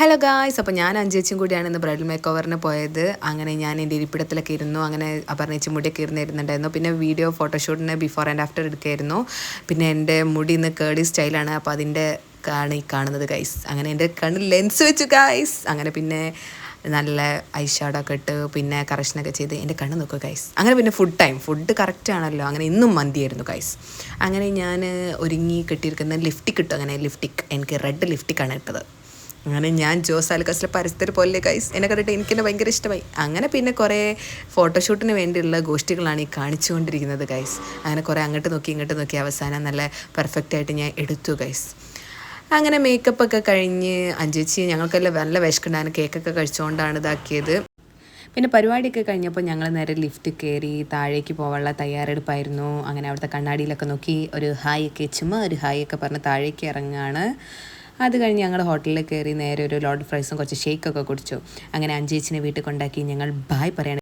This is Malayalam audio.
ഹലോ ഗായ്സ്, അപ്പോൾ ഞാൻ അഞ്ചേച്ചും കൂടിയാണ് ഇന്ന് ബ്രൈഡൽ മേക്ക് ഓവറിന് പോയത്. അങ്ങനെ ഞാൻ എൻ്റെ ഇരിപ്പിടത്തിലൊക്കെ ഇരുന്നു. അങ്ങനെ അപർണേച്ചി മുടിയൊക്കെ ഇരുന്നിരുന്നുണ്ടായിരുന്നു. പിന്നെ വീഡിയോ ഫോട്ടോഷൂട്ടിന് ബിഫോർ ആൻഡ് ആഫ്റ്റർ എടുക്കുകയായിരുന്നു. പിന്നെ എൻ്റെ മുടി ഇന്ന് കേർഡി സ്റ്റൈലാണ്. അപ്പോൾ അതിൻ്റെ ഈ കാണുന്നത് ഗൈസ്. അങ്ങനെ എൻ്റെ കണ്ണിൽ ലെൻസ് വെച്ചു ഗൈസ്. അങ്ങനെ പിന്നെ നല്ല ഐ ഷാഡൊക്കെ ഇട്ട് പിന്നെ കറക്ഷനൊക്കെ ചെയ്ത് എൻ്റെ കണ്ണ് നോക്കുക ഗൈസ്. അങ്ങനെ പിന്നെ ഫുഡ് കറക്റ്റ് ആണല്ലോ. അങ്ങനെ ഇന്നും മന്തിയായിരുന്നു ഗൈസ്. അങ്ങനെ ഞാൻ ഒരുങ്ങി കെട്ടിയിരിക്കുന്ന ലിഫ്റ്റിക് ഇട്ടു. അങ്ങനെ എനിക്ക് റെഡ് ലിഫ്റ്റിക്കാണ് ഇട്ടത്. അങ്ങനെ ഞാൻ ജോസ് ആലുക്കാസിലെ പരസ്പര പോലെ ഗൈസ് എന്നെ കണ്ടിട്ട് എനിക്കെന്നെ ഭയങ്കര ഇഷ്ടമായി. അങ്ങനെ പിന്നെ കുറേ ഫോട്ടോഷൂട്ടിന് വേണ്ടിയുള്ള ഗോഷ്ടികളാണ് ഈ കാണിച്ചുകൊണ്ടിരിക്കുന്നത് ഗൈസ്. അങ്ങനെ കുറേ അങ്ങോട്ട് നോക്കി ഇങ്ങോട്ട് നോക്കി അവസാനം നല്ല പെർഫെക്റ്റായിട്ട് ഞാൻ എടുത്തു ഗൈസ്. അങ്ങനെ മേക്കപ്പൊക്കെ കഴിഞ്ഞ് അഞ്ചേച്ചി ഞങ്ങൾക്കെല്ലാം നല്ല വിശക്കുണ്ടായിരുന്നു. കേക്കൊക്കെ കഴിച്ചുകൊണ്ടാണ് ഇതാക്കിയത്. പിന്നെ പരിപാടിയൊക്കെ കഴിഞ്ഞപ്പോൾ ഞങ്ങൾ നേരെ ലിഫ്റ്റ് കയറി താഴേക്ക് പോകാനുള്ള തയ്യാറെടുപ്പായിരുന്നു. അങ്ങനെ അവിടുത്തെ കണ്ണാടിയിലൊക്കെ നോക്കി ഒരു ഹായ് ഒക്കെ പറഞ്ഞ് താഴേക്ക് ഇറങ്ങുകയാണ്. അത് കഴിഞ്ഞ് ഞങ്ങൾ ഹോട്ടലിൽ കയറി നേരെ ഒരു ലോഡഡ് ഫ്രൈസും കുറച്ച് ഷേക്കൊക്കെ കുടിച്ചു. അങ്ങനെ അഞ്ചേച്ചിനെ വീട്ടിൽ കൊണ്ടാക്കി ഞങ്ങൾ ബായ് പറയണം.